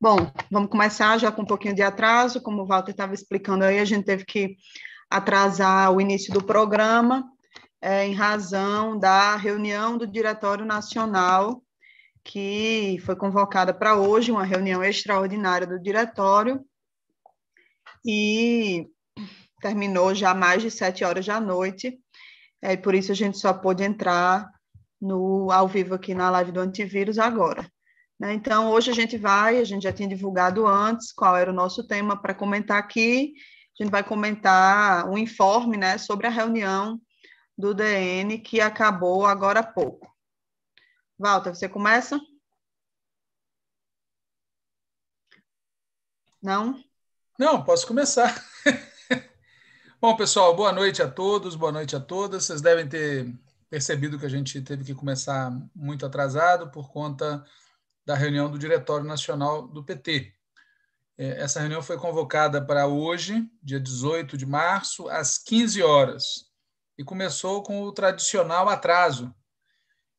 Bom, vamos começar já com um pouquinho de atraso, como o Walter estava explicando aí, a gente teve que atrasar o início do programa, em razão da reunião do Diretório Nacional, que foi convocada para hoje, uma reunião extraordinária do Diretório, e terminou já mais de 7 horas da noite, e por isso a gente só pôde entrar ao vivo aqui na live do antivírus agora. Então, hoje a gente já tinha divulgado antes qual era o nosso tema para comentar aqui. A gente vai comentar um informe, sobre a reunião do DN que acabou agora há pouco. Walter, você começa? Não? Não, posso começar. Bom, pessoal, boa noite a todos, boa noite a todas. Vocês devem ter percebido que a gente teve que começar muito atrasado por conta da reunião do Diretório Nacional do PT. Essa reunião foi convocada para hoje, dia 18 de março, às 15 horas, e começou com o tradicional atraso,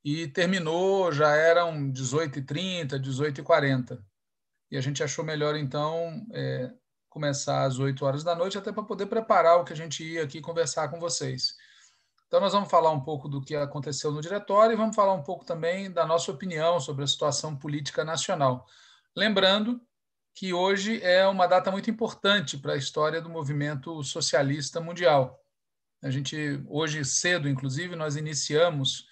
e terminou, já eram 18h30, 18h40. E a gente achou melhor, então, começar às 8 horas da noite, até para poder preparar o que a gente ia aqui conversar com vocês. Então, nós vamos falar um pouco do que aconteceu no diretório e vamos falar um pouco também da nossa opinião sobre a situação política nacional. Lembrando que hoje é uma data muito importante para a história do movimento socialista mundial. Hoje cedo, inclusive, nós iniciamos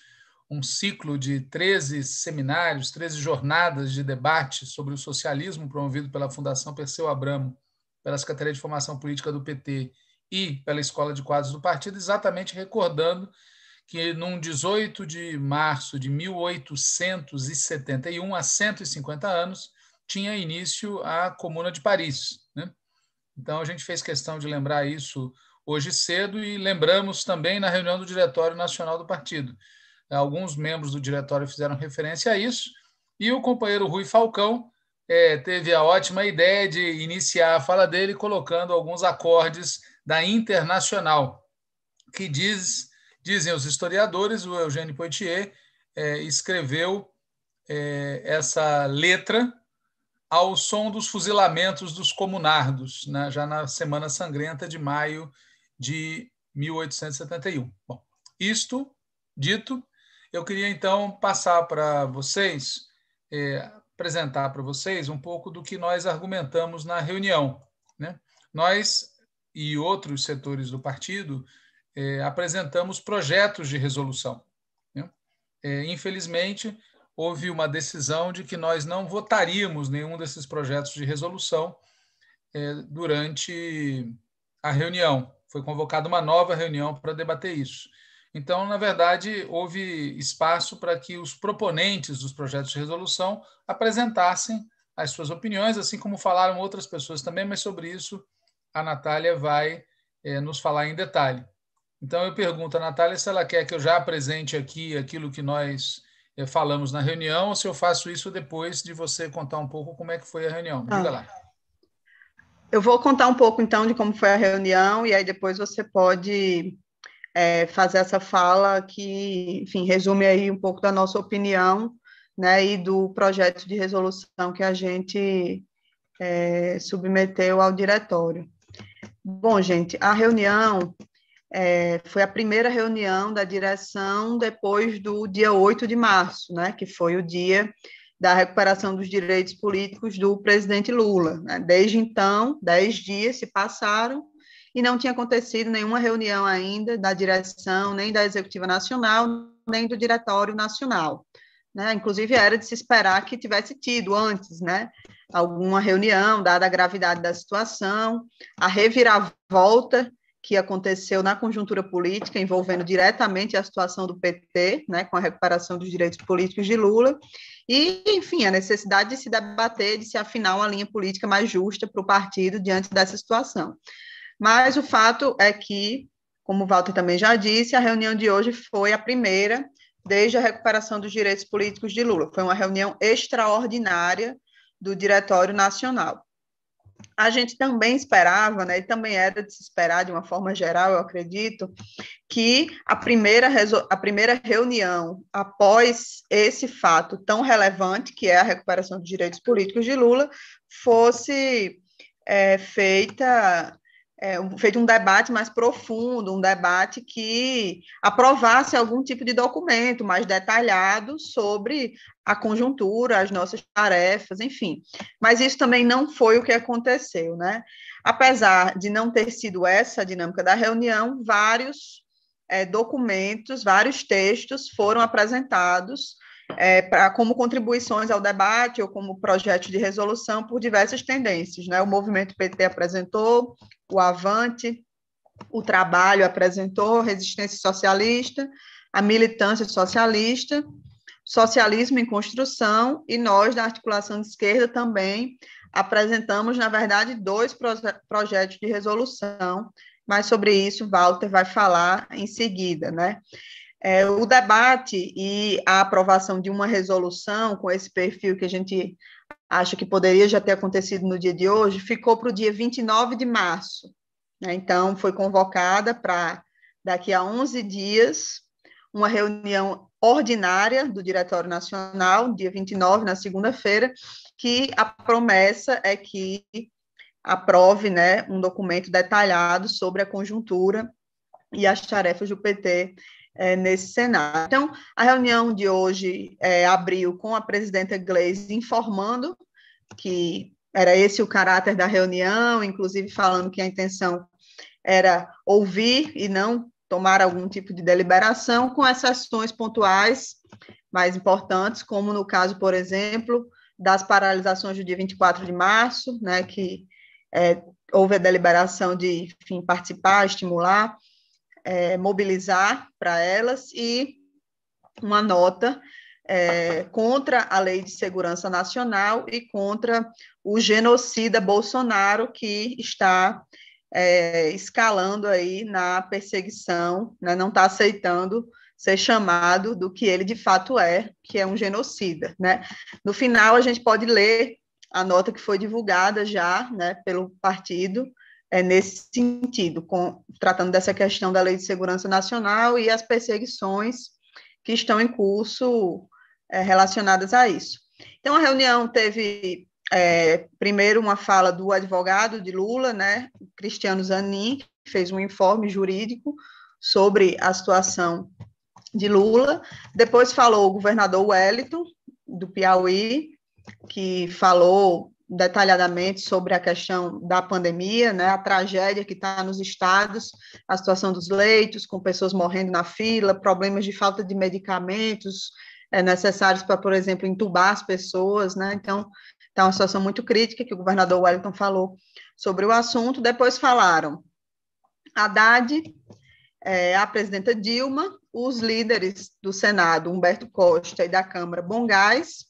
um ciclo de 13 seminários, 13 jornadas de debate sobre o socialismo promovido pela Fundação Perseu Abramo, pela Secretaria de Formação Política do PT e pela Escola de Quadros do Partido, exatamente recordando que, num 18 de março de 1871, há 150 anos, tinha início a Comuna de Paris. Então, a gente fez questão de lembrar isso hoje cedo e lembramos também na reunião do Diretório Nacional do Partido. Alguns membros do diretório fizeram referência a isso, e o companheiro Rui Falcão teve a ótima ideia de iniciar a fala dele colocando alguns acordes da Internacional, que dizem os historiadores, o Eugênio Poitier escreveu essa letra ao som dos fuzilamentos dos comunardos, já na Semana Sangrenta de maio de 1871. Bom, isto dito, eu queria, então, passar para vocês, apresentar para vocês um pouco do que nós argumentamos na reunião. Nós e outros setores do partido apresentamos projetos de resolução. Infelizmente, houve uma decisão de que nós não votaríamos nenhum desses projetos de resolução durante a reunião. Foi convocada uma nova reunião para debater isso. Então, na verdade, houve espaço para que os proponentes dos projetos de resolução apresentassem as suas opiniões, assim como falaram outras pessoas também, mas sobre isso a Natália vai nos falar em detalhe. Então, eu pergunto a Natália se ela quer que eu já apresente aqui aquilo que nós falamos na reunião, ou se eu faço isso depois de você contar um pouco como é que foi a reunião. Diga lá. Eu vou contar um pouco, então, de como foi a reunião, e aí depois você pode fazer essa fala que, enfim, resume aí um pouco da nossa opinião, e do projeto de resolução que a gente submeteu ao diretório. Bom, gente, a reunião foi a primeira reunião da direção depois do dia 8 de março, que foi o dia da recuperação dos direitos políticos do presidente Lula. Desde então, 10 dias se passaram e não tinha acontecido nenhuma reunião ainda da direção, nem da Executiva Nacional, nem do Diretório Nacional. Inclusive, era de se esperar que tivesse tido antes, alguma reunião, dada a gravidade da situação, a reviravolta que aconteceu na conjuntura política, envolvendo diretamente a situação do PT, com a recuperação dos direitos políticos de Lula, e, enfim, a necessidade de se debater, de se afinar uma linha política mais justa para o partido diante dessa situação. Mas o fato é que, como o Walter também já disse, a reunião de hoje foi a primeira desde a recuperação dos direitos políticos de Lula. Foi uma reunião extraordinária do Diretório Nacional. a gente também esperava, né, e também era de se esperar, de uma forma geral, eu acredito, que a primeira reunião após esse fato tão relevante, que é a recuperação dos direitos políticos de Lula, fosse feito um debate mais profundo, um debate que aprovasse algum tipo de documento mais detalhado sobre a conjuntura, as nossas tarefas, enfim. Mas isso também não foi o que aconteceu, né? Apesar de não ter sido essa a dinâmica da reunião, vários documentos, vários textos foram apresentados como contribuições ao debate ou como projetos de resolução por diversas tendências, né? O movimento PT apresentou, o Avante, o Trabalho apresentou, Resistência Socialista, a Militância Socialista, Socialismo em Construção, e nós, da Articulação de Esquerda, também apresentamos, na verdade, 2 projetos de resolução, mas sobre isso Walter vai falar em seguida, né? O debate e a aprovação de uma resolução com esse perfil que a gente acha que poderia já ter acontecido no dia de hoje, ficou para o dia 29 de março. Né? Então, foi convocada para, daqui a 11 dias, uma reunião ordinária do Diretório Nacional, dia 29, na segunda-feira, que a promessa é que aprove, né, um documento detalhado sobre a conjuntura e as tarefas do PT nesse cenário. Então, a reunião de hoje abriu com a presidenta Gleisi informando que era esse o caráter da reunião, inclusive falando que a intenção era ouvir e não tomar algum tipo de deliberação, com exceções pontuais mais importantes, como no caso, por exemplo, das paralisações do dia 24 de março, né, que houve a deliberação de, enfim, participar, estimular, mobilizar para elas, e uma nota contra a Lei de Segurança Nacional e contra o genocida Bolsonaro, que está escalando aí na perseguição, né, não está aceitando ser chamado do que ele de fato é, que é um genocida, né? No final, a gente pode ler a nota que foi divulgada já, né, pelo partido, nesse sentido, tratando dessa questão da Lei de Segurança Nacional e as perseguições que estão em curso relacionadas a isso. Então, a reunião teve, primeiro, uma fala do advogado de Lula, né, Cristiano Zanin, que fez um informe jurídico sobre a situação de Lula. Depois falou o governador Wellington, do Piauí, que falou detalhadamente sobre a questão da pandemia, né, a tragédia que está nos estados, a situação dos leitos, com pessoas morrendo na fila, problemas de falta de medicamentos necessários para, por exemplo, entubar as pessoas, né, então está uma situação muito crítica, que o governador Wellington falou sobre o assunto. Depois falaram Haddad, a presidenta Dilma, os líderes do Senado, Humberto Costa, e da Câmara, Bongás,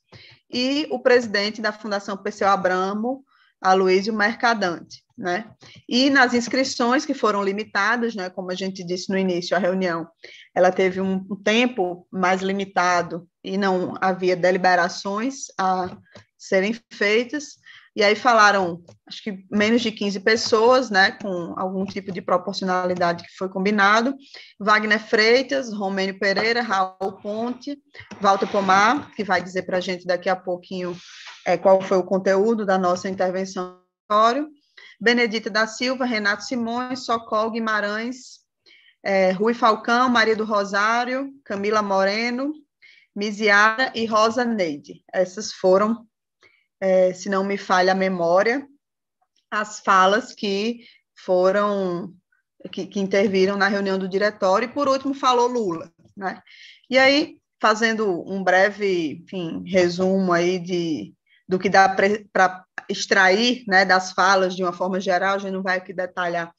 e o presidente da Fundação Perseu Abramo, Aloysio Mercadante, né? E nas inscrições, que foram limitadas, né, como a gente disse no início, a reunião, ela teve um tempo mais limitado e não havia deliberações a serem feitas, e aí falaram, acho que menos de 15 pessoas, né, com algum tipo de proporcionalidade que foi combinado: Wagner Freitas, Romênio Pereira, Raul Ponte, Walter Pomar, que vai dizer para a gente daqui a pouquinho qual foi o conteúdo da nossa intervenção, Benedita da Silva, Renato Simões, Socol Guimarães, Rui Falcão, Maria do Rosário, Camila Moreno, Miziara e Rosa Neide. Essas foram, se não me falha a memória, as falas que foram, que interviram na reunião do diretório. E, por último, falou Lula, né? E aí, fazendo um breve, enfim, resumo aí do que dá para extrair, né, das falas de uma forma geral, a gente não vai aqui detalhar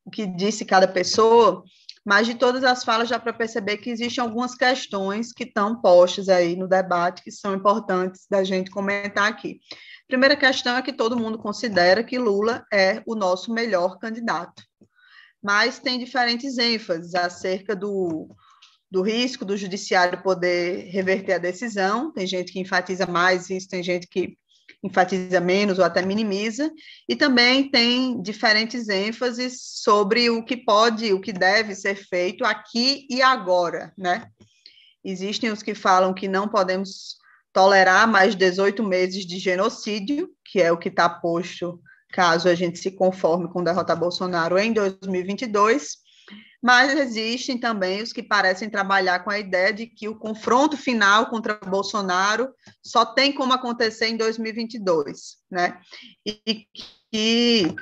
o que disse cada pessoa, mas de todas as falas já para perceber que existem algumas questões que estão postas aí no debate, que são importantes da gente comentar aqui. Primeira questão é que todo mundo considera que Lula é o nosso melhor candidato, mas tem diferentes ênfases acerca do risco do judiciário poder reverter a decisão. Tem gente que enfatiza mais isso, tem gente que enfatiza menos ou até minimiza, e também tem diferentes ênfases sobre o que pode, o que deve ser feito aqui e agora, né? Existem os que falam que não podemos tolerar mais 18 meses de genocídio, que é o que está posto caso a gente se conforme com derrotar Bolsonaro em 2022, mas existem também os que parecem trabalhar com a ideia de que o confronto final contra Bolsonaro só tem como acontecer em 2022, né? E que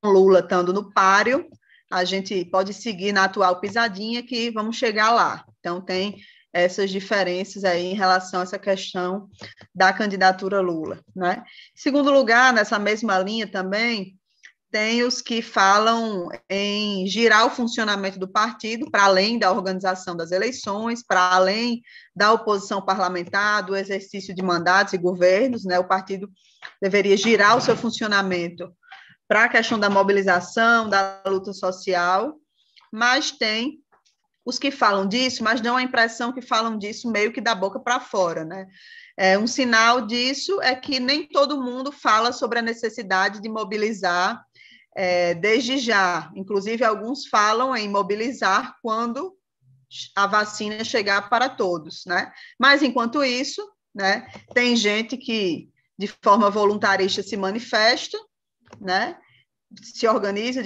Lula estando no páreo, a gente pode seguir na atual pisadinha que vamos chegar lá. Então, tem essas diferenças aí em relação a essa questão da candidatura Lula, né? Em segundo lugar, nessa mesma linha também, tem os que falam em girar o funcionamento do partido para além da organização das eleições, para além da oposição parlamentar, do exercício de mandatos e governos, né? O partido deveria girar o seu funcionamento para a questão da mobilização, da luta social, mas tem os que falam disso, mas dão a impressão que falam disso meio que da boca para fora, né? Um sinal disso é que nem todo mundo fala sobre a necessidade de mobilizar desde já. Inclusive, alguns falam em mobilizar quando a vacina chegar para todos, né? Mas, enquanto isso, né, tem gente que, de forma voluntarista, se manifesta, né? Se organiza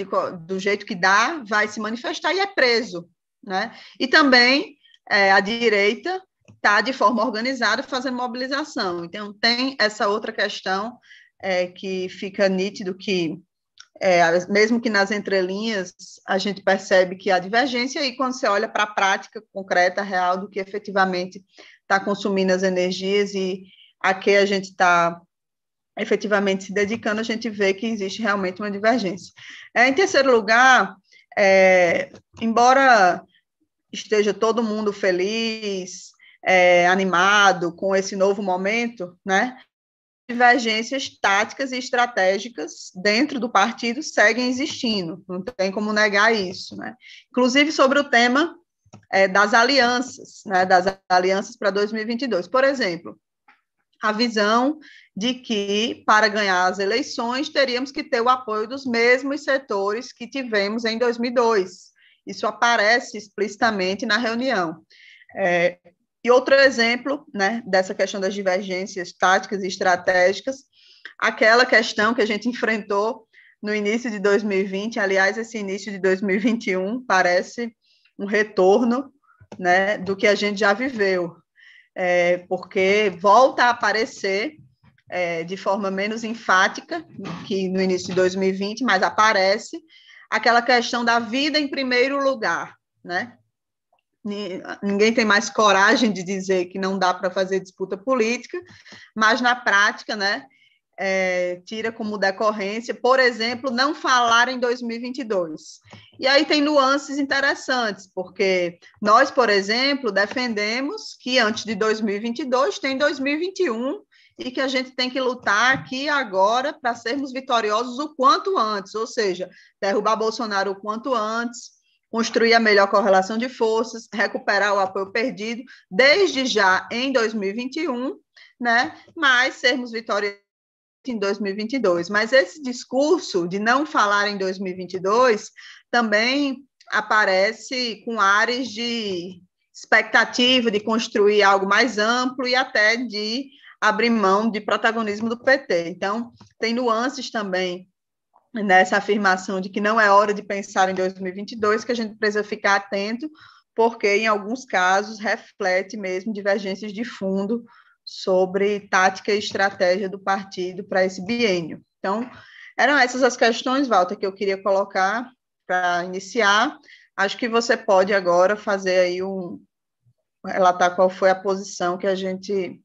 do jeito que dá, vai se manifestar e é preso, né? E também a direita está de forma organizada fazendo mobilização. Então, tem essa outra questão que fica nítido que, mesmo que nas entrelinhas, a gente percebe que há divergência, e quando você olha para a prática concreta, real, do que efetivamente está consumindo as energias e a que a gente está efetivamente se dedicando, a gente vê que existe realmente uma divergência. Em terceiro lugar, embora esteja todo mundo feliz, animado com esse novo momento, né, divergências táticas e estratégicas dentro do partido seguem existindo, não tem como negar isso, né? Inclusive sobre o tema das alianças, né, das alianças para 2022. Por exemplo, a visão de que, para ganhar as eleições, teríamos que ter o apoio dos mesmos setores que tivemos em 2002. Isso aparece explicitamente na reunião. E outro exemplo, né, dessa questão das divergências táticas e estratégicas, aquela questão que a gente enfrentou no início de 2020, aliás, esse início de 2021 parece um retorno, né, do que a gente já viveu, porque volta a aparecer de forma menos enfática que no início de 2020, mas aparece aquela questão da vida em primeiro lugar, né? Ninguém tem mais coragem de dizer que não dá para fazer disputa política, mas na prática, né, tira como decorrência, por exemplo, não falar em 2022. E aí tem nuances interessantes, porque nós, por exemplo, defendemos que antes de 2022 tem 2021 e que a gente tem que lutar aqui agora para sermos vitoriosos o quanto antes, ou seja, derrubar Bolsonaro o quanto antes, construir a melhor correlação de forças, recuperar o apoio perdido, desde já em 2021, né? Mas sermos vitoriosos em 2022. Mas esse discurso de não falar em 2022 também aparece com ares de expectativa de construir algo mais amplo e até de abrir mão de protagonismo do PT. Então, tem nuances também nessa afirmação de que não é hora de pensar em 2022, que a gente precisa ficar atento, porque, em alguns casos, reflete mesmo divergências de fundo sobre tática e estratégia do partido para esse biênio. Então, eram essas as questões, Walter, que eu queria colocar para iniciar. Acho que você pode agora fazer aí relatar qual foi a posição que a gente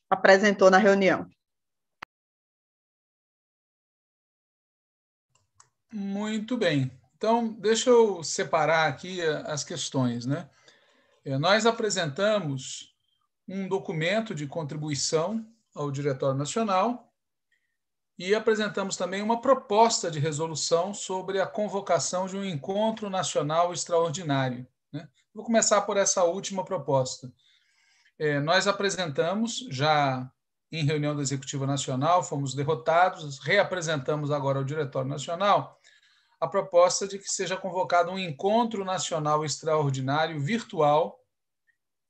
apresentou na reunião. Muito bem. Então, deixa eu separar aqui as questões, né? Nós apresentamos um documento de contribuição ao Diretório Nacional e apresentamos também uma proposta de resolução sobre a convocação de um encontro nacional extraordinário, né? Vou começar por essa última proposta. Nós apresentamos já em reunião da Executiva Nacional, fomos derrotados, reapresentamos agora ao Diretório Nacional a proposta de que seja convocado um encontro nacional extraordinário virtual,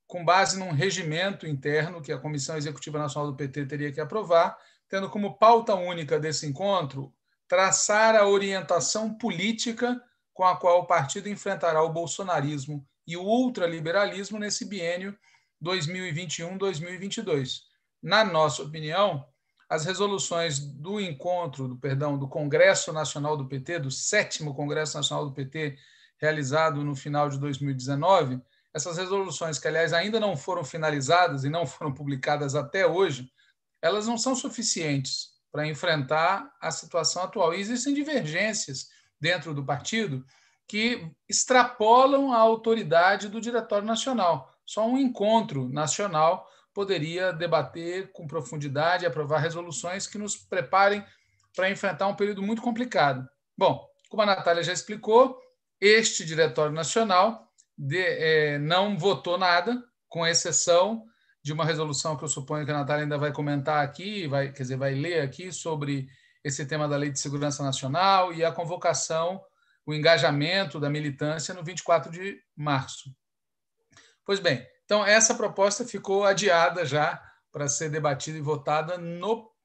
com base num regimento interno que a Comissão Executiva Nacional do PT teria que aprovar, tendo como pauta única desse encontro traçar a orientação política com a qual o partido enfrentará o bolsonarismo e o ultraliberalismo nesse biênio 2021-2022. Na nossa opinião, as resoluções do do Congresso Nacional do PT, do 7º Congresso Nacional do PT, realizado no final de 2019, essas resoluções, que, aliás, ainda não foram finalizadas e não foram publicadas até hoje, elas não são suficientes para enfrentar a situação atual. E existem divergências dentro do partido que extrapolam a autoridade do Diretório Nacional. Só um encontro nacional poderia debater com profundidade e aprovar resoluções que nos preparem para enfrentar um período muito complicado. Bom, como a Natália já explicou, este Diretório Nacional não votou nada, com exceção de uma resolução que eu suponho que a Natália ainda vai comentar aqui, vai ler aqui sobre esse tema da Lei de Segurança Nacional e a convocação, o engajamento da militância no 24 de março. Pois bem, então essa proposta ficou adiada já para ser debatida e votada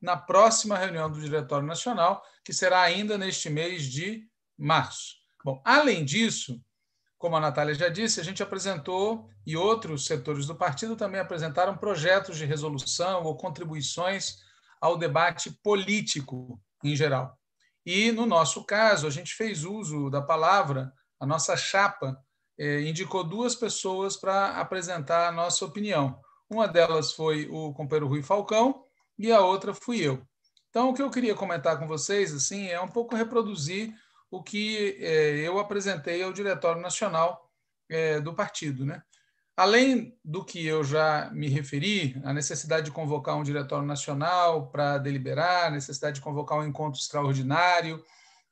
na próxima reunião do Diretório Nacional, que será ainda neste mês de março. Bom, além disso, como a Natália já disse, a gente apresentou, e outros setores do partido também apresentaram projetos de resolução ou contribuições ao debate político em geral. E, no nosso caso, a gente fez uso da palavra, a nossa chapa indicou 2 pessoas para apresentar a nossa opinião. Uma delas foi o companheiro Rui Falcão e a outra fui eu. Então, o que eu queria comentar com vocês assim, é um pouco reproduzir o que eu apresentei ao Diretório Nacional do partido, né? Além do que eu já me referi, a necessidade de convocar um Diretório Nacional para deliberar, a necessidade de convocar um encontro extraordinário,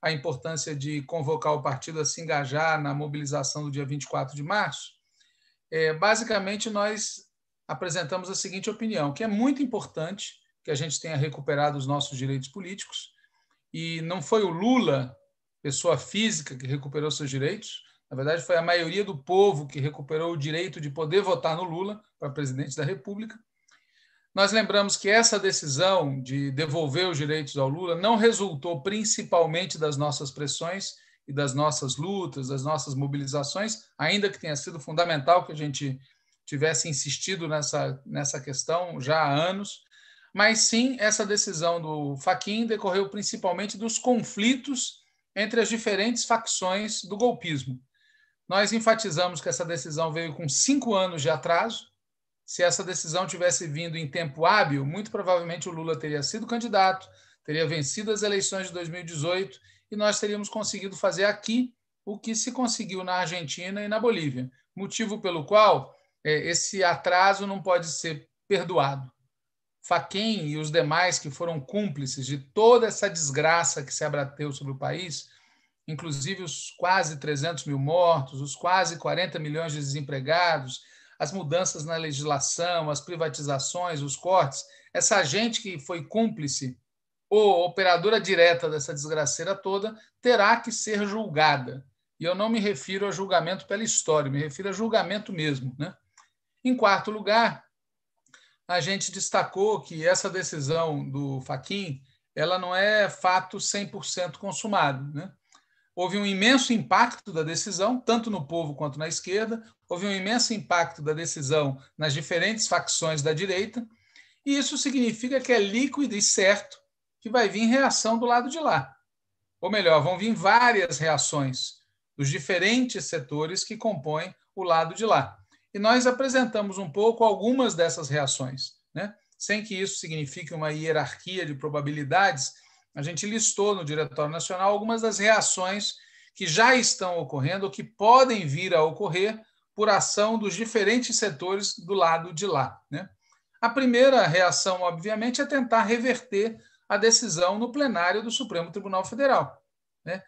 a importância de convocar o partido a se engajar na mobilização do dia 24 de março, basicamente nós apresentamos a seguinte opinião, que é muito importante que a gente tenha recuperado os nossos direitos políticos, e não foi o Lula, pessoa física, que recuperou seus direitos. Na verdade, foi a maioria do povo que recuperou o direito de poder votar no Lula para presidente da República. Nós lembramos que essa decisão de devolver os direitos ao Lula não resultou principalmente das nossas pressões e das nossas lutas, das nossas mobilizações, ainda que tenha sido fundamental que a gente tivesse insistido nessa questão já há anos, mas sim, essa decisão do Fachin decorreu principalmente dos conflitos entre as diferentes facções do golpismo. Nós enfatizamos que essa decisão veio com 5 anos de atraso. Se essa decisão tivesse vindo em tempo hábil, muito provavelmente o Lula teria sido candidato, teria vencido as eleições de 2018 e nós teríamos conseguido fazer aqui o que se conseguiu na Argentina e na Bolívia, motivo pelo qual esse atraso não pode ser perdoado. Fachin e os demais que foram cúmplices de toda essa desgraça que se abateu sobre o país, inclusive os quase 300 mil mortos, os quase 40 milhões de desempregados, as mudanças na legislação, as privatizações, os cortes, essa gente que foi cúmplice ou operadora direta dessa desgraceira toda terá que ser julgada. E eu não me refiro a julgamento pela história, me refiro a julgamento mesmo, né? Em quarto lugar, a gente destacou que essa decisão do Fachin, ela não é fato 100% consumado, né? Houve um imenso impacto da decisão, tanto no povo quanto na esquerda, houve um imenso impacto da decisão nas diferentes facções da direita, e isso significa que é líquido e certo que vai vir reação do lado de lá. Ou melhor, vão vir várias reações dos diferentes setores que compõem o lado de lá. E nós apresentamos um pouco algumas dessas reações, né? Sem que isso signifique uma hierarquia de probabilidades. A gente listou no Diretório Nacional algumas das reações que já estão ocorrendo ou que podem vir a ocorrer por ação dos diferentes setores do lado de lá, né? A primeira reação, obviamente, é tentar reverter a decisão no plenário do Supremo Tribunal Federal, né?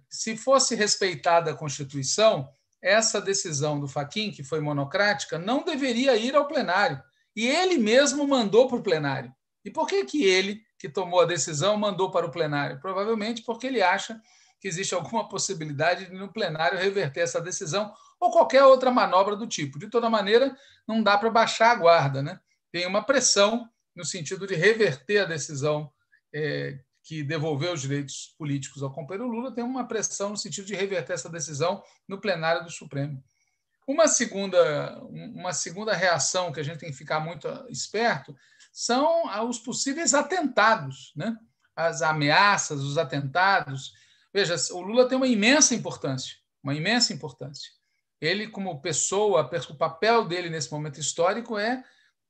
Se fosse respeitada a Constituição, essa decisão do Fachin, que foi monocrática, não deveria ir ao plenário. E ele mesmo mandou para o plenário. E por que ele, que tomou a decisão, mandou para o plenário? Provavelmente porque ele acha que existe alguma possibilidade de, no plenário, reverter essa decisão ou qualquer outra manobra do tipo. De toda maneira, não dá para baixar a guarda, né? Tem uma pressão no sentido de reverter a decisão que devolveu os direitos políticos ao companheiro Lula, tem uma pressão no sentido de reverter essa decisão no plenário do Supremo. Uma segunda reação que a gente tem que ficar muito esperto são os possíveis atentados, né? As ameaças, os atentados. Veja, o Lula tem uma imensa importância. Ele, como pessoa, o papel dele nesse momento histórico é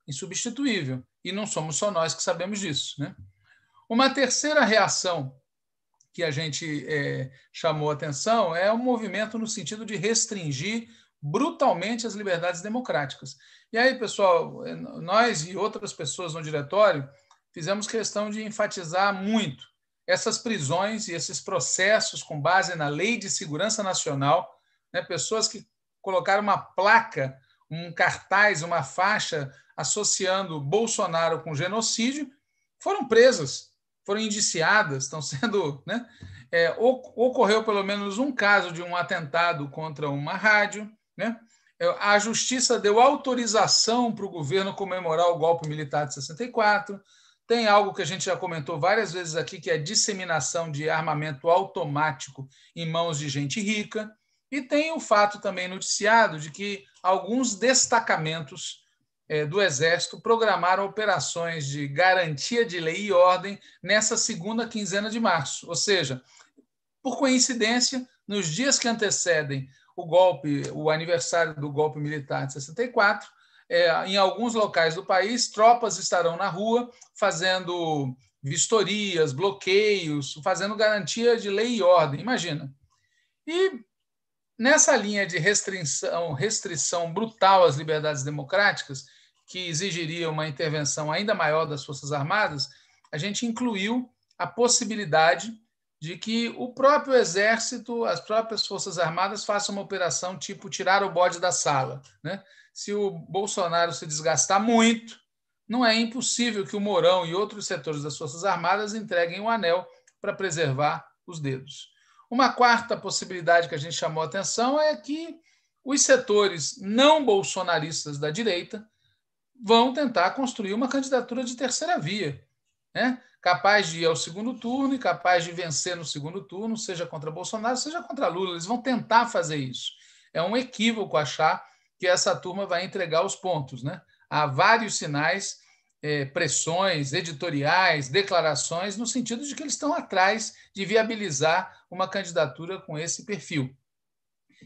insubstituível. E não somos só nós que sabemos disso, né? Uma terceira reação que a gente chamou atenção é um movimento no sentido de restringir brutalmente as liberdades democráticas. E aí, pessoal, nós e outras pessoas no diretório fizemos questão de enfatizar muito essas prisões e esses processos com base na Lei de Segurança Nacional, né? Pessoas que colocaram uma placa, um cartaz, uma faixa associando Bolsonaro com genocídio, foram presas, foram indiciadas, estão sendo... né? Ocorreu pelo menos um caso de um atentado contra uma rádio, né? A Justiça deu autorização para o governo comemorar o golpe militar de 64. Tem algo que a gente já comentou várias vezes aqui, que é a disseminação de armamento automático em mãos de gente rica. E tem o fato também noticiado de que alguns destacamentos do Exército programaram operações de garantia de lei e ordem nessa segunda quinzena de março. Ou seja, por coincidência, nos dias que antecedem o aniversário do golpe militar de 64, em alguns locais do país, tropas estarão na rua fazendo vistorias, bloqueios, fazendo garantia de lei e ordem. Imagina. E nessa linha de restrição brutal às liberdades democráticas, que exigiria uma intervenção ainda maior das Forças Armadas, a gente incluiu a possibilidade de que o próprio Exército, as próprias Forças Armadas façam uma operação tipo tirar o bode da sala, né? Se o Bolsonaro se desgastar muito, não é impossível que o Mourão e outros setores das Forças Armadas entreguem o anel para preservar os dedos. Uma quarta possibilidade que a gente chamou a atenção é que os setores não bolsonaristas da direita vão tentar construir uma candidatura de terceira via, né? Capaz de ir ao segundo turno e capaz de vencer no segundo turno, seja contra Bolsonaro, seja contra Lula. Eles vão tentar fazer isso. É um equívoco achar que essa turma vai entregar os pontos, né? Há vários sinais, pressões editoriais, declarações, no sentido de que eles estão atrás de viabilizar uma candidatura com esse perfil.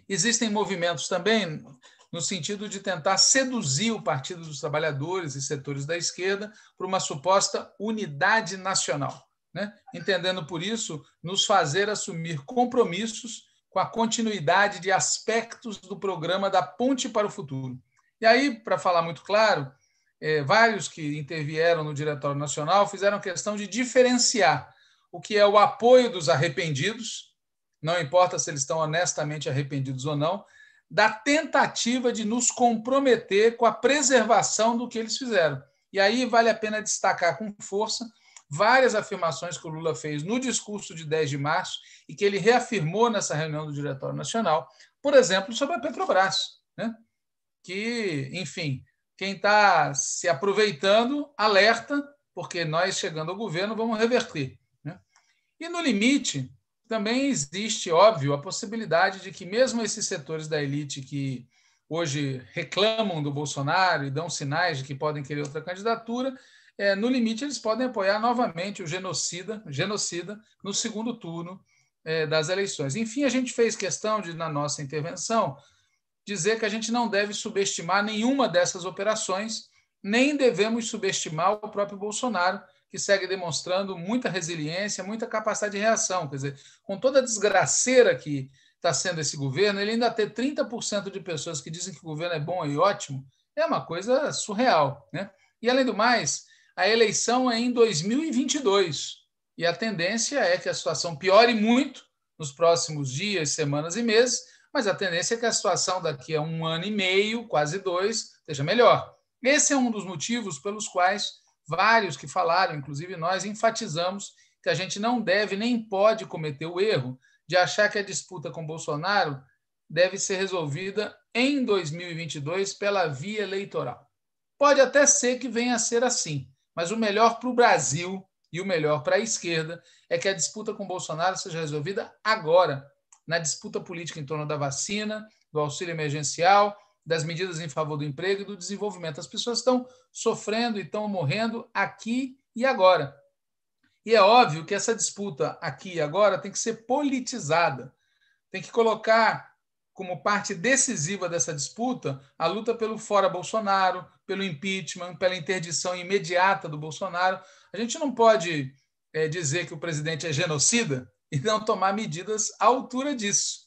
Existem movimentos também no sentido de tentar seduzir o Partido dos Trabalhadores e setores da esquerda para uma suposta unidade nacional, né? Entendendo por isso nos fazer assumir compromissos com a continuidade de aspectos do programa da Ponte para o Futuro. E aí, para falar muito claro, vários que intervieram no Diretório Nacional fizeram questão de diferenciar o que é o apoio dos arrependidos, não importa se eles estão honestamente arrependidos ou não, da tentativa de nos comprometer com a preservação do que eles fizeram. E aí vale a pena destacar com força várias afirmações que o Lula fez no discurso de 10 de março e que ele reafirmou nessa reunião do Diretório Nacional, por exemplo, sobre a Petrobras, né? Que, enfim, quem está se aproveitando, alerta, porque nós, chegando ao governo, vamos reverter, né? E, no limite, também existe, óbvio, a possibilidade de que mesmo esses setores da elite que hoje reclamam do Bolsonaro e dão sinais de que podem querer outra candidatura, no limite eles podem apoiar novamente o genocida no segundo turno das eleições. Enfim, a gente fez questão de, na nossa intervenção, dizer que a gente não deve subestimar nenhuma dessas operações, nem devemos subestimar o próprio Bolsonaro, que segue demonstrando muita resiliência, muita capacidade de reação. Quer dizer, com toda a desgraceira que está sendo esse governo, ele ainda ter 30% de pessoas que dizem que o governo é bom e ótimo, é uma coisa surreal, né? E, além do mais, a eleição é em 2022, e a tendência é que a situação piore muito nos próximos dias, semanas e meses, mas a tendência é que a situação daqui a 1 ano e meio, quase 2, seja melhor. Esse é um dos motivos pelos quais vários que falaram, inclusive nós, enfatizamos que a gente não deve nem pode cometer o erro de achar que a disputa com Bolsonaro deve ser resolvida em 2022 pela via eleitoral. Pode até ser que venha a ser assim, mas o melhor para o Brasil e o melhor para a esquerda é que a disputa com Bolsonaro seja resolvida agora, na disputa política em torno da vacina, do auxílio emergencial, das medidas em favor do emprego e do desenvolvimento. As pessoas estão sofrendo e estão morrendo aqui e agora. E é óbvio que essa disputa aqui e agora tem que ser politizada. Tem que colocar como parte decisiva dessa disputa a luta pelo fora Bolsonaro, pelo impeachment, pela interdição imediata do Bolsonaro. A gente não pode dizer que o presidente é genocida e não tomar medidas à altura disso.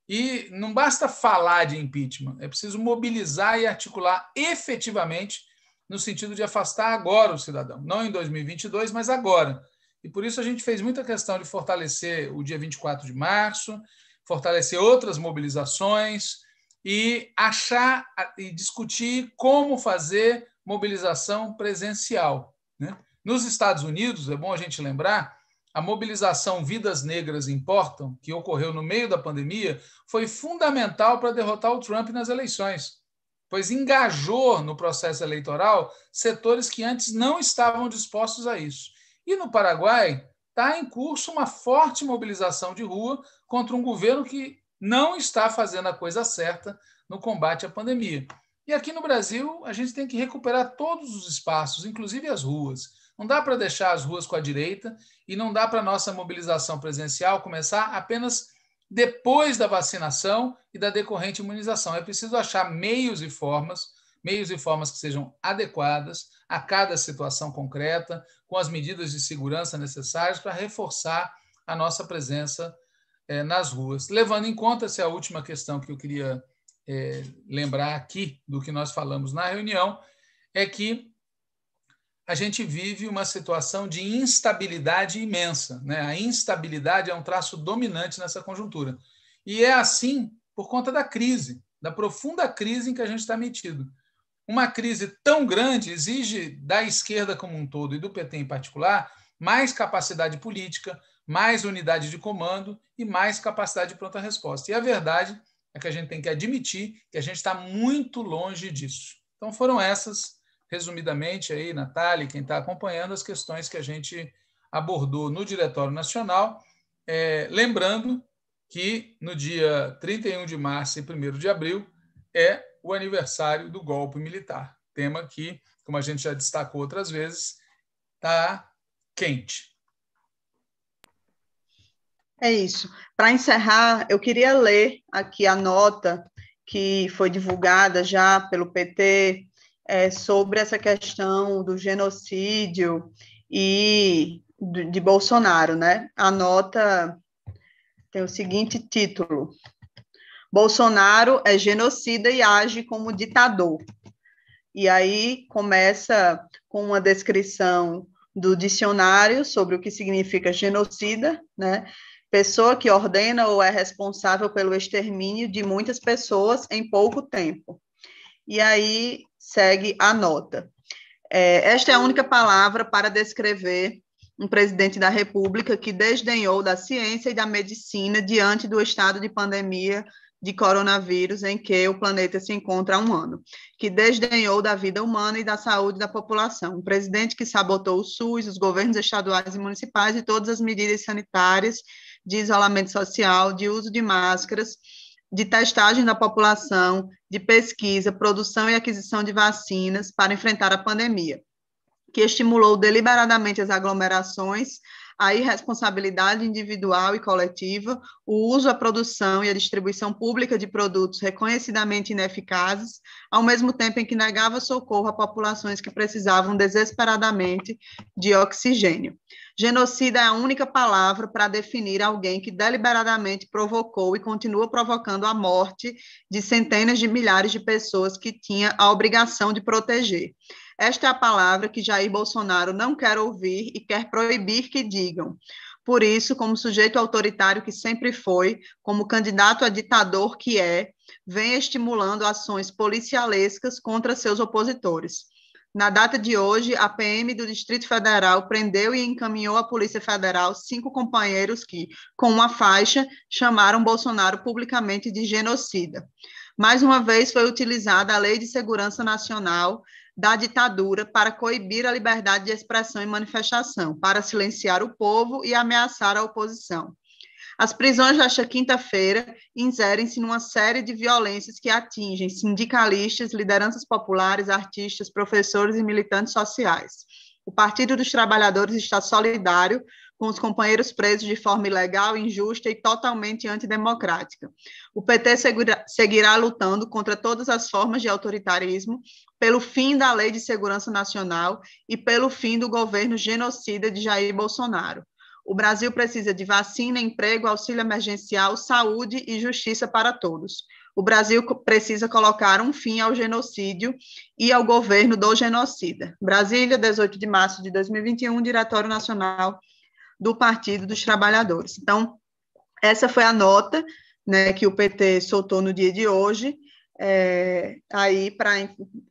E não basta falar de impeachment, é preciso mobilizar e articular efetivamente no sentido de afastar agora o cidadão, não em 2022, mas agora. E por isso a gente fez muita questão de fortalecer o dia 24 de março, fortalecer outras mobilizações e achar e discutir como fazer mobilização presencial, né? Nos Estados Unidos, é bom a gente lembrar, a mobilização Vidas Negras Importam, que ocorreu no meio da pandemia, foi fundamental para derrotar o Trump nas eleições, pois engajou no processo eleitoral setores que antes não estavam dispostos a isso. E no Paraguai está em curso uma forte mobilização de rua contra um governo que não está fazendo a coisa certa no combate à pandemia. E aqui no Brasil, a gente tem que recuperar todos os espaços, inclusive as ruas. Não dá para deixar as ruas com a direita e não dá para a nossa mobilização presencial começar apenas depois da vacinação e da decorrente imunização. É preciso achar meios e formas que sejam adequadas a cada situação concreta, com as medidas de segurança necessárias para reforçar a nossa presença nas ruas. Levando em conta, essa é a última questão que eu queria lembrar aqui do que nós falamos na reunião, é que a gente vive uma situação de instabilidade imensa, né? A instabilidade é um traço dominante nessa conjuntura. E é assim por conta da crise, da profunda crise em que a gente está metido. Uma crise tão grande exige da esquerda como um todo e do PT em particular mais capacidade política, mais unidade de comando e mais capacidade de pronta resposta. E a verdade é que a gente tem que admitir que a gente está muito longe disso. Então foram essas, resumidamente, aí, Natália, quem está acompanhando, as questões que a gente abordou no Diretório Nacional, lembrando que no dia 31 de março e 1º de abril é o aniversário do golpe militar, tema que, como a gente já destacou outras vezes, está quente. É isso. Para encerrar, eu queria ler aqui a nota que foi divulgada já pelo PT sobre essa questão do genocídio e de Bolsonaro, né? A nota tem o seguinte título: Bolsonaro é genocida e age como ditador. E aí começa com uma descrição do dicionário sobre o que significa genocida, né? Pessoa que ordena ou é responsável pelo extermínio de muitas pessoas em pouco tempo. E aí segue a nota. Esta é a única palavra para descrever um presidente da República que desdenhou da ciência e da medicina diante do estado de pandemia de coronavírus em que o planeta se encontra há um ano, que desdenhou da vida humana e da saúde da população. Um presidente que sabotou o SUS, os governos estaduais e municipais e todas as medidas sanitárias de isolamento social, de uso de máscaras, de testagem da população, de pesquisa, produção e aquisição de vacinas para enfrentar a pandemia, que estimulou deliberadamente as aglomerações, a irresponsabilidade individual e coletiva, o uso, a produção e a distribuição pública de produtos reconhecidamente ineficazes, ao mesmo tempo em que negava socorro a populações que precisavam desesperadamente de oxigênio. Genocida é a única palavra para definir alguém que deliberadamente provocou e continua provocando a morte de centenas de milhares de pessoas que tinha a obrigação de proteger. Esta é a palavra que Jair Bolsonaro não quer ouvir e quer proibir que digam. Por isso, como sujeito autoritário que sempre foi, como candidato a ditador que vem estimulando ações policialescas contra seus opositores. Na data de hoje, a PM do Distrito Federal prendeu e encaminhou à Polícia Federal 5 companheiros que, com uma faixa, chamaram Bolsonaro publicamente de genocida. Mais uma vez foi utilizada a Lei de Segurança Nacional da ditadura para coibir a liberdade de expressão e manifestação, para silenciar o povo e ameaçar a oposição. As prisões desta quinta-feira inserem-se numa série de violências que atingem sindicalistas, lideranças populares, artistas, professores e militantes sociais. O Partido dos Trabalhadores está solidário com os companheiros presos de forma ilegal, injusta e totalmente antidemocrática. O PT seguirá lutando contra todas as formas de autoritarismo, pelo fim da Lei de Segurança Nacional e pelo fim do governo genocida de Jair Bolsonaro. O Brasil precisa de vacina, emprego, auxílio emergencial, saúde e justiça para todos. O Brasil precisa colocar um fim ao genocídio e ao governo do genocida. Brasília, 18 de março de 2021, Diretório Nacional do Partido dos Trabalhadores. Então, essa foi a nota, né, que o PT soltou no dia de hoje, aí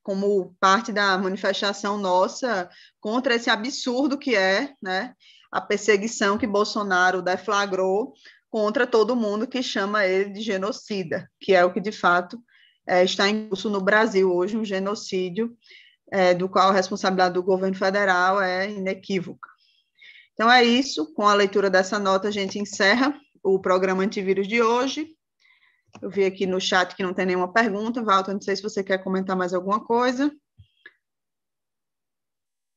como parte da manifestação nossa contra esse absurdo que é, né, a perseguição que Bolsonaro deflagrou contra todo mundo que chama ele de genocida, que é o que, de fato, está em curso no Brasil hoje, um genocídio, do qual a responsabilidade do governo federal é inequívoca. Então, é isso. Com a leitura dessa nota, a gente encerra o programa Antivírus de hoje. Eu vi aqui no chat que não tem nenhuma pergunta. Walter, não sei se você quer comentar mais alguma coisa.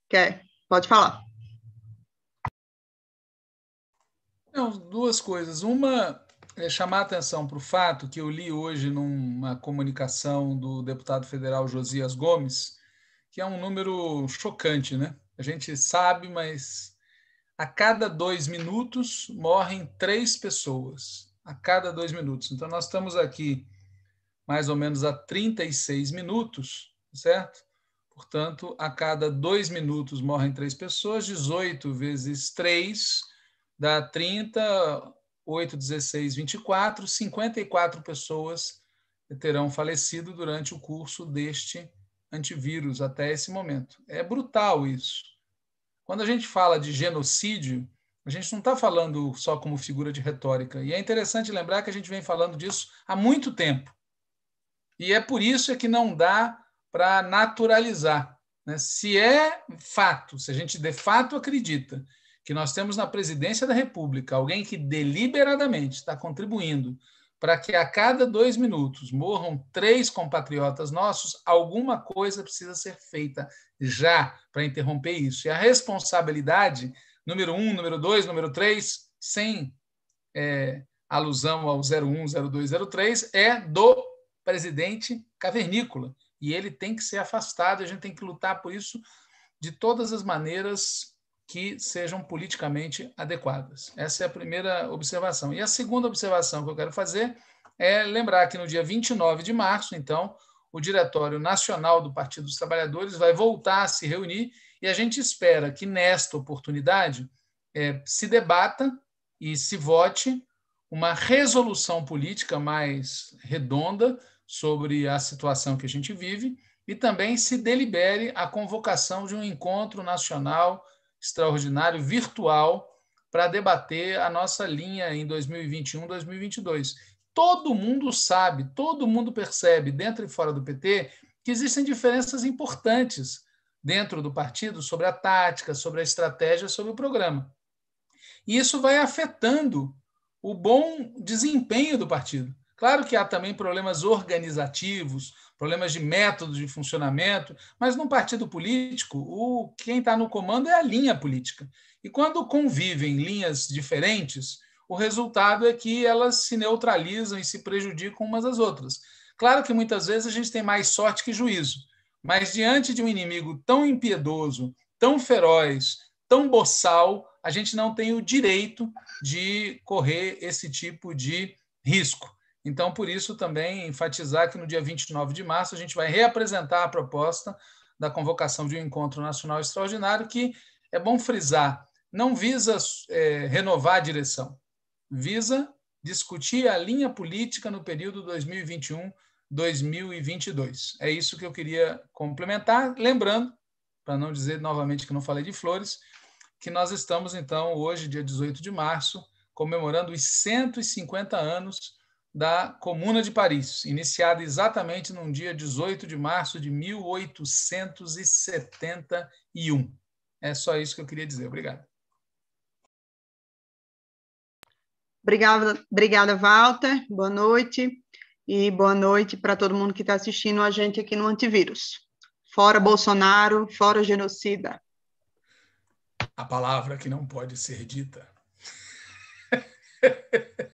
Quer? Pode falar. Não, duas coisas. Uma é chamar a atenção para o fato que eu li hoje numa comunicação do deputado federal Josias Gomes, que é um número chocante, né? A gente sabe, mas a cada 2 minutos morrem 3 pessoas. A cada 2 minutos. Então, nós estamos aqui mais ou menos há 36 minutos, certo? Portanto, a cada 2 minutos morrem 3 pessoas, 18 vezes 3 dá 30, 8, 16, 24, 54 pessoas terão falecido durante o curso deste antivírus até esse momento. É brutal isso. Quando a gente fala de genocídio, a gente não está falando só como figura de retórica. E é interessante lembrar que a gente vem falando disso há muito tempo. E é por isso que não dá para naturalizar, né? Se é fato, se a gente de fato acredita que nós temos na presidência da República alguém que deliberadamente está contribuindo para que a cada 2 minutos morram 3 compatriotas nossos, alguma coisa precisa ser feita já para interromper isso. E a responsabilidade, número 1, número 2, número 3, sem alusão ao 01, 02, 03, é do presidente cavernícola. E ele tem que ser afastado, a gente tem que lutar por isso de todas as maneiras que sejam politicamente adequadas. Essa é a primeira observação. E a segunda observação que eu quero fazer é lembrar que no dia 29 de março, então, o Diretório Nacional do Partido dos Trabalhadores vai voltar a se reunir e a gente espera que, nesta oportunidade, se debata e se vote uma resolução política mais redonda sobre a situação que a gente vive e também se delibere a convocação de um encontro nacional extraordinário virtual para debater a nossa linha em 2021, 2022. Todo mundo sabe, todo mundo percebe, dentro e fora do PT, que existem diferenças importantes dentro do partido sobre a tática, sobre a estratégia, sobre o programa. E isso vai afetando o bom desempenho do partido. Claro que há também problemas organizativos, problemas de método de funcionamento, mas num partido político, quem está no comando é a linha política. E quando convivem linhas diferentes, o resultado é que elas se neutralizam e se prejudicam umas às outras. Claro que muitas vezes a gente tem mais sorte que juízo, mas diante de um inimigo tão impiedoso, tão feroz, tão boçal, a gente não tem o direito de correr esse tipo de risco. Então, por isso, também enfatizar que no dia 29 de março a gente vai reapresentar a proposta da convocação de um encontro nacional extraordinário que, é bom frisar, não visa renovar a direção, visa discutir a linha política no período 2021-2022. É isso que eu queria complementar, lembrando para não dizer novamente que não falei de flores, que nós estamos, então, hoje, dia 18 de março, comemorando os 150 anos da Comuna de Paris, iniciada exatamente no dia 18 de março de 1871. É só isso que eu queria dizer. Obrigado. Obrigada, Walter. Boa noite. E boa noite para todo mundo que está assistindo a gente aqui no Antivírus. Fora Bolsonaro, fora genocida. A palavra que não pode ser dita.